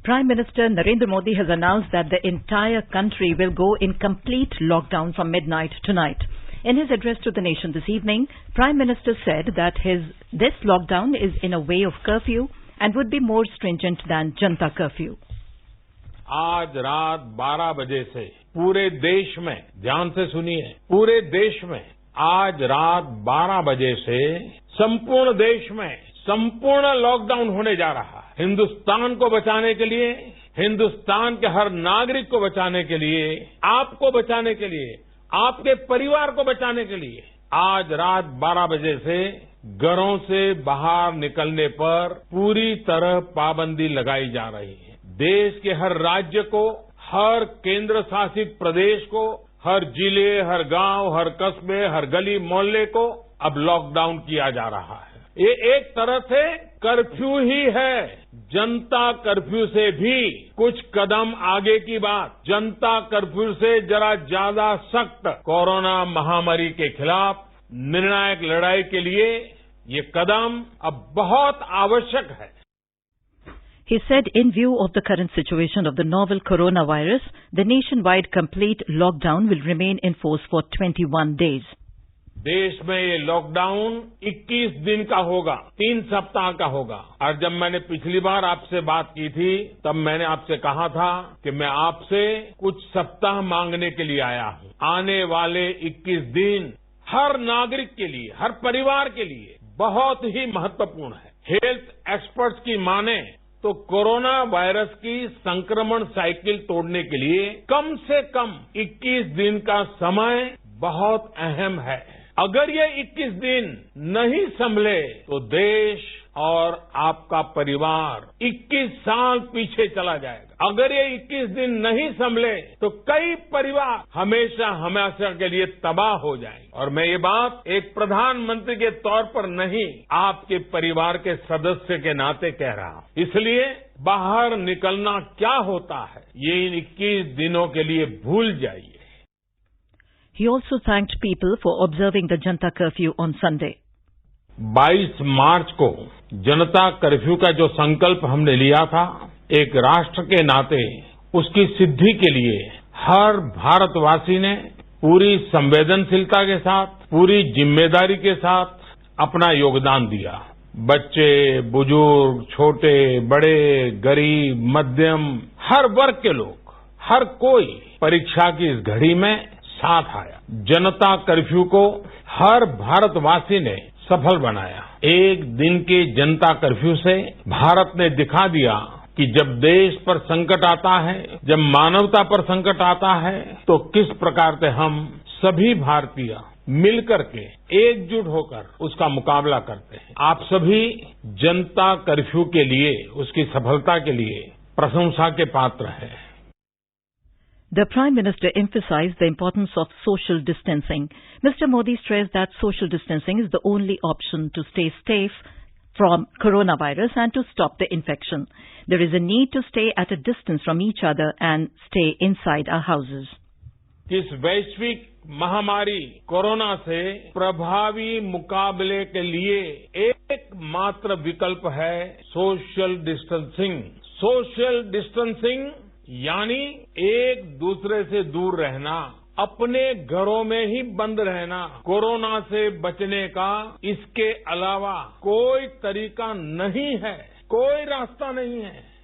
Prime Minister Narendra Modi has announced that the entire country will go in complete lockdown from midnight tonight. In his address to the nation this evening, Prime Minister said that this lockdown is in a way of curfew and would be more stringent than Janta curfew. आज रात 12 बजे से पूरे देश में, ध्यान से सुनिए, पूरे देश में आज रात 12 बजे से संपूर्ण देश में संपूर्ण लॉकडाउन होने जा रहा है। हिंदुस्तान को बचाने के लिए, हिंदुस्तान के हर नागरिक को बचाने के लिए, आपको बचाने के लिए, आपके परिवार को बचाने के लिए आज रात 12 बजे से घरों से बाहर निकलने पर पूरी तरह पाबंदी लगाई जा रही है। देश के हर राज्य को, हर केंद्र शासित प्रदेश को, हर जिले, हर गांव, हर कस्बे, हर गली मोहल्ले को अब लॉकडाउन किया जा रहा है। ये एक तरह से कर्फ्यू ही है। जनता कर्फ्यू से भी कुछ कदम आगे की बात। जनता कर्फ्यू से जरा ज्यादा सख्त कोरोना महामारी के खिलाफ निर्णायक लड़ाई के लिए ये कदम अब बहुत आवश्यक है। He said in view of the current situation of the novel coronavirus, the nationwide complete lockdown will remain in force for 21 days. देश में ये लॉकडाउन 21 दिन का होगा, 3 सप्ताह का होगा। और जब मैंने पिछली बार आपसे बात की थी, तब मैंने आपसे कहा था कि मैं आपसे कुछ सप्ताह मांगने के लिए आया हूं। आने वाले 21 दिन हर नागरिक के लिए, हर परिवार के लिए बहुत ही महत्वपूर्ण है। हेल्थ एक्सपर्ट्स की माने तो कोरोना वायरस की संक्रमण साइकिल तोड़ने के लिए कम से कम 21 दिन का समय बहुत अहम है। अगर ये 21 दिन नहीं संभले तो देश और आपका परिवार 21 साल पीछे चला जाएगा। अगर ये 21 दिन नहीं संभले तो कई परिवार हमेशा हमेशा के लिए तबाह हो जाएंगे। और मैं ये बात एक प्रधानमंत्री के तौर पर नहीं, आपके परिवार के सदस्य के नाते कह रहा हूं। इसलिए बाहर निकलना क्या होता है, ये इन 21 दिनों के लिए भूल जाइए। He also thanked people for observing the Janta curfew on Sunday. 22 मार्च को जनता कर्फ्यू का जो संकल्प हमने लिया था, एक राष्ट्र के नाते उसकी सिद्धि के लिए हर भारतवासी ने पूरी संवेदनशीलता के साथ, पूरी जिम्मेदारी के साथ अपना योगदान दिया। बच्चे, बुजुर्ग, छोटे, बड़े, गरीब, मध्यम, हर वर्ग के लोग, हर कोई परीक्षा की इस घड़ी में साथ आया। जनता कर्फ्यू को हर भारतवासी ने सफल बनाया। एक दिन के जनता कर्फ्यू से भारत ने दिखा दिया कि जब देश पर संकट आता है, जब मानवता पर संकट आता है, तो किस प्रकार से हम सभी भारतीय मिलकर के एकजुट होकर उसका मुकाबला करते हैं। आप सभी जनता कर्फ्यू के लिए, उसकी सफलता के लिए प्रशंसा के पात्र हैं। The Prime Minister emphasized the importance of social distancing. Mr. Modi stressed that social distancing is the only option to stay safe from coronavirus and to stop the infection. There is a need to stay at a distance from each other and stay inside our houses. इस वैश्विक महामारी corona से प्रभावी मुकाबले के लिए एकमात्र विकल्प है सोशल डिस्टेंसिंग। सोशल डिस्टेंसिंग यानी एक दूसरे से दूर रहना, अपने घरों में ही बंद रहना। कोरोना से बचने का इसके अलावा कोई तरीका नहीं है, कोई रास्ता नहीं है।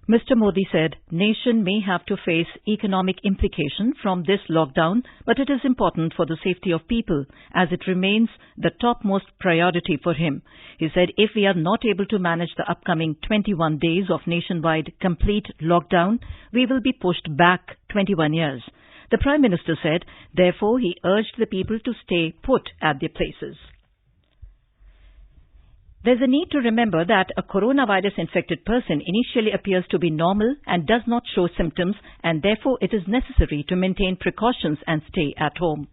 Mr. Modi said, nation may have to face economic implication from this lockdown, but it is important for the safety of people as it remains the topmost priority for him. He said, if we are not able to manage the upcoming 21 days of nationwide complete lockdown, we will be pushed back 21 years. The Prime Minister said, therefore, he urged the people to stay put at their places. There's a need to remember that a coronavirus-infected person initially appears to be normal and does not show symptoms, and therefore it is necessary to maintain precautions and stay at home.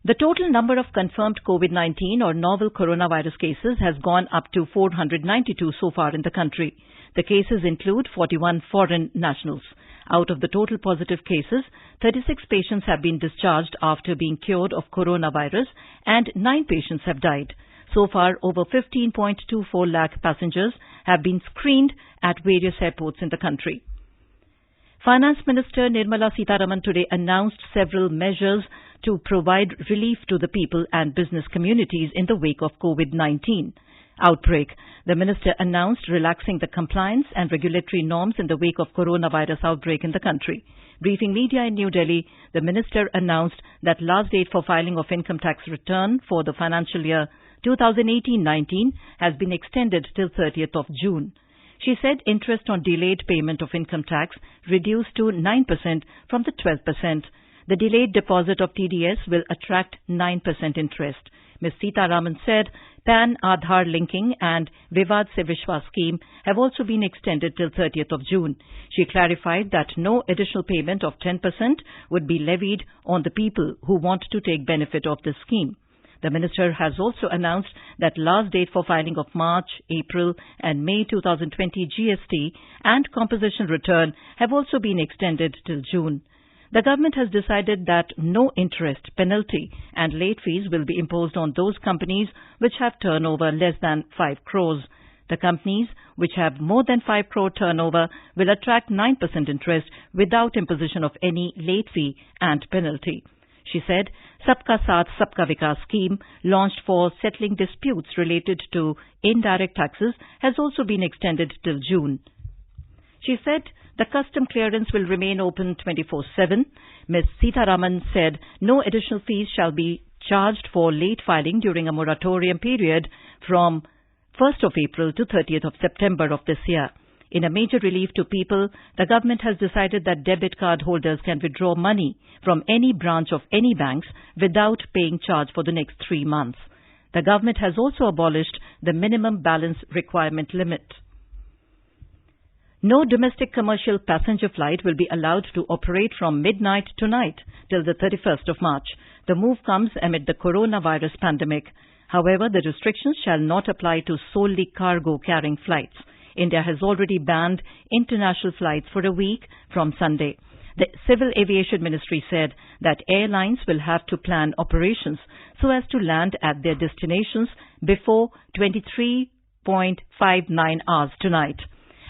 The total number of confirmed COVID-19 or novel coronavirus cases has gone up to 492 so far in the country. The cases include 41 foreign nationals. Out of the total positive cases, 36 patients have been discharged after being cured of coronavirus and 9 patients have died. So far, over 15.24 lakh passengers have been screened at various airports in the country. Finance Minister Nirmala Sitharaman today announced several measures to provide relief to the people and business communities in the wake of COVID-19 outbreak. The minister announced relaxing the compliance and regulatory norms in the wake of coronavirus outbreak in the country. Briefing media in New Delhi, the minister announced that last date for filing of income tax return for the financial year 2018-19 has been extended till 30th of June. She said interest on delayed payment of income tax reduced to 9% from the 12%. The delayed deposit of TDS will attract 9% interest. Ms. Sitharaman said PAN Aadhaar linking and Vivad Se Vishwas scheme have also been extended till 30th of June. She clarified that no additional payment of 10% would be levied on the people who want to take benefit of this scheme. The minister has also announced that last date for filing of March, April and May 2020 GST and composition return have also been extended till June. The government has decided that no interest, penalty and late fees will be imposed on those companies which have turnover less than 5 crores. The companies which have more than 5 crore turnover will attract 9% interest without imposition of any late fee and penalty. She said, Sabka Saath Sabka Vikas scheme, launched for settling disputes related to indirect taxes, has also been extended till June. She said the custom clearance will remain open 24/7. Ms. Sitharaman said no additional fees shall be charged for late filing during a moratorium period from 1st of April to 30th of September of this year. In a major relief to people, the government has decided that debit card holders can withdraw money from any branch of any banks without paying charge for the next 3 months. The government has also abolished the minimum balance requirement limit. No domestic commercial passenger flight will be allowed to operate from midnight tonight till the 31st of March. The move comes amid the coronavirus pandemic. However, the restrictions shall not apply to solely cargo-carrying flights. India has already banned international flights for a week from Sunday. The Civil Aviation Ministry said that airlines will have to plan operations so as to land at their destinations before 23.59 hours tonight.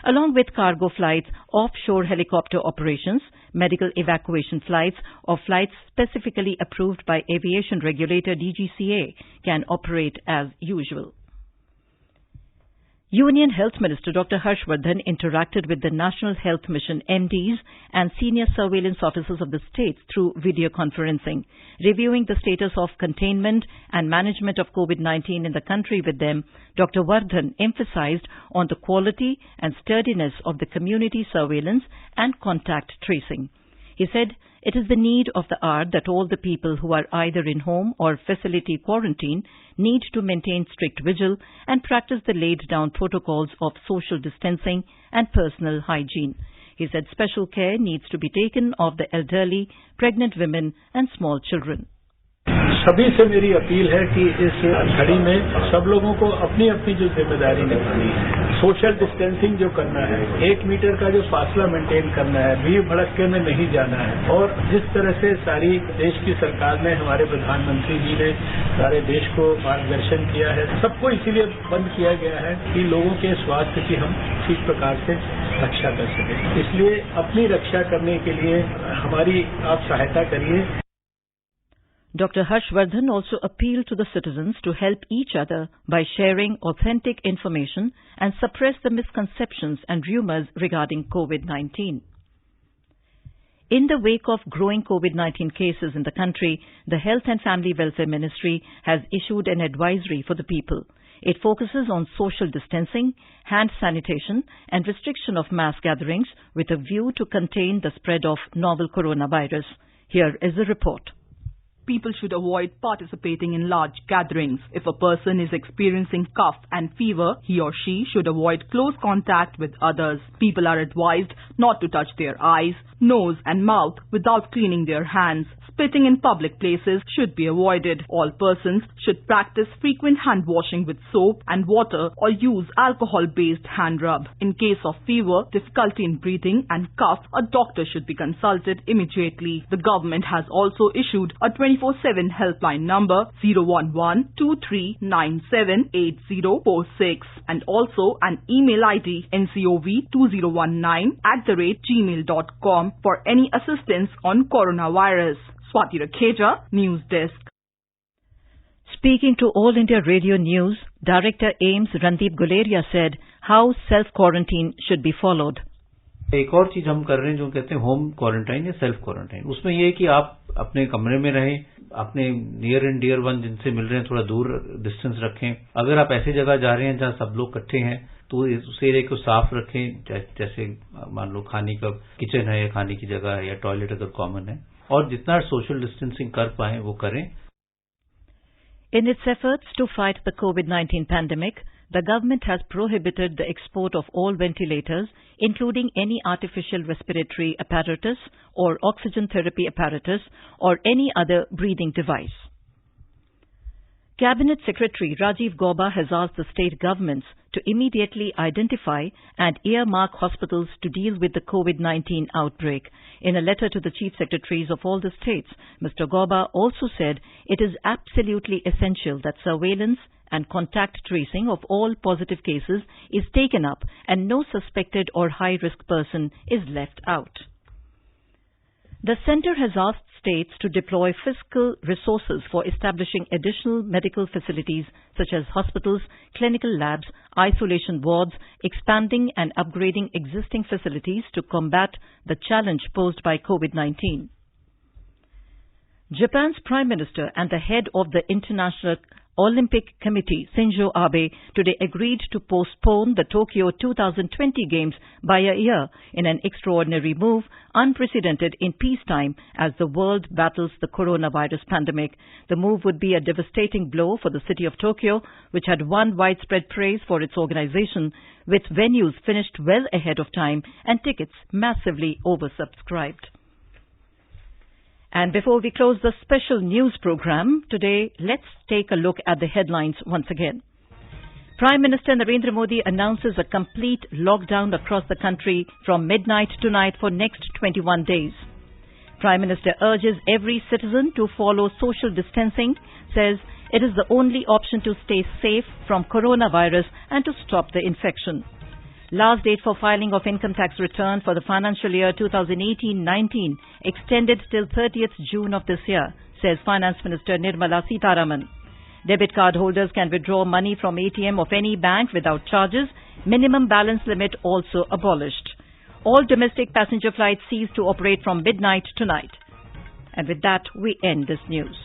Along with cargo flights, offshore helicopter operations, medical evacuation flights, or flights specifically approved by aviation regulator DGCA can operate as usual. Union Health Minister Dr. Harshvardhan interacted with the National Health Mission MDs and senior surveillance officers of the states through video conferencing. Reviewing the status of containment and management of COVID-19 in the country with them, Dr. Vardhan emphasized on the quality and sturdiness of the community surveillance and contact tracing. He said, it is the need of the hour that all the people who are either in home or facility quarantine need to maintain strict vigil and practice the laid-down protocols of social distancing and personal hygiene. He said special care needs to be taken of the elderly, pregnant women and small children. सभी से मेरी appeal है कि इस घड़ी में सब लोगों को अपनी अपनी जो जिम्मेदारी निभानी है, सोशल डिस्टेंसिंग जो करना है, 1 मीटर का जो फासला मेंटेन करना है, भीड़ भड़क्के में नहीं जाना है और जिस तरह से सारी देश की सरकार ने, हमारे प्रधानमंत्री जी ने सारे देश को मार्गदर्शन किया है, सबको इसीलिए बंद किया गया है कि लोगों के स्वास्थ्य की हम ठीक प्रकार से रक्षा कर सकें। इसलिए अपनी रक्षा करने के लिए हमारी आप सहायता करिए। Dr. Harshvardhan also appealed to the citizens to help each other by sharing authentic information and suppress the misconceptions and rumors regarding COVID-19. In the wake of growing COVID-19 cases in the country, the Health and Family Welfare Ministry has issued an advisory for the people. It focuses on social distancing, hand sanitation and restriction of mass gatherings with a view to contain the spread of novel coronavirus. Here is the report. People should avoid participating in large gatherings. If a person is experiencing cough and fever, he or she should avoid close contact with others. People are advised not to touch their eyes, nose and mouth without cleaning their hands. Spitting in public places should be avoided. All persons should practice frequent hand washing with soap and water or use alcohol-based hand rub. In case of fever, difficulty in breathing and cough, a doctor should be consulted immediately. The government has also issued a 24 24/7 helpline number 011-2397-8046 and also an email ID ncov2019@gmail.com for any assistance on coronavirus. Swati Rakheja, News Desk. Speaking to All India Radio News, Director AIIMS Randeep Guleria said how self-quarantine should be followed. एक और चीज हम कर रहे हैं जो कहते हैं होम क्वारंटाइन या सेल्फ क्वारंटाइन। उसमें यह है कि आप अपने कमरे में रहें, अपने नियर एंड डियर वन जिनसे मिल रहे हैं थोड़ा दूर डिस्टेंस रखें। अगर आप ऐसी जगह जा रहे हैं जहां सब लोग इकट्ठे हैं तो उस एरिया को साफ रखें, जैसे मान लो खाने का किचन है या खाने की जगह है या टॉयलेट अगर कॉमन है, और जितना सोशल डिस्टेंसिंग कर पाए वो करें। In its efforts to fight the COVID-19 pandemic, the government has prohibited the export of all ventilators, including any artificial respiratory apparatus or oxygen therapy apparatus or any other breathing device. Cabinet Secretary Rajiv Gauba has asked the state governments to immediately identify and earmark hospitals to deal with the COVID-19 outbreak. In a letter to the Chief Secretaries of all the states, Mr. Gauba also said it is absolutely essential that surveillance and contact tracing of all positive cases is taken up and no suspected or high-risk person is left out. The Centre has asked states to deploy fiscal resources for establishing additional medical facilities such as hospitals, clinical labs, isolation wards, expanding and upgrading existing facilities to combat the challenge posed by COVID-19. Japan's Prime Minister and the head of the International Olympic Committee, Shinzo Abe, today agreed to postpone the Tokyo 2020 Games by a year in an extraordinary move unprecedented in peacetime as the world battles the coronavirus pandemic. The move would be a devastating blow for the city of Tokyo, which had won widespread praise for its organization, with venues finished well ahead of time and tickets massively oversubscribed. And before we close the special news program today, let's take a look at the headlines once again. Prime Minister Narendra Modi announces a complete lockdown across the country from midnight tonight for next 21 days. Prime Minister urges every citizen to follow social distancing, says it is the only option to stay safe from coronavirus and to stop the infection. Last date for filing of income tax return for the financial year 2018-19 extended till 30th June of this year, says Finance Minister Nirmala Sitharaman. Debit card holders can withdraw money from ATM of any bank without charges. Minimum balance limit also abolished. All domestic passenger flights cease to operate from midnight tonight. And with that, we end this news.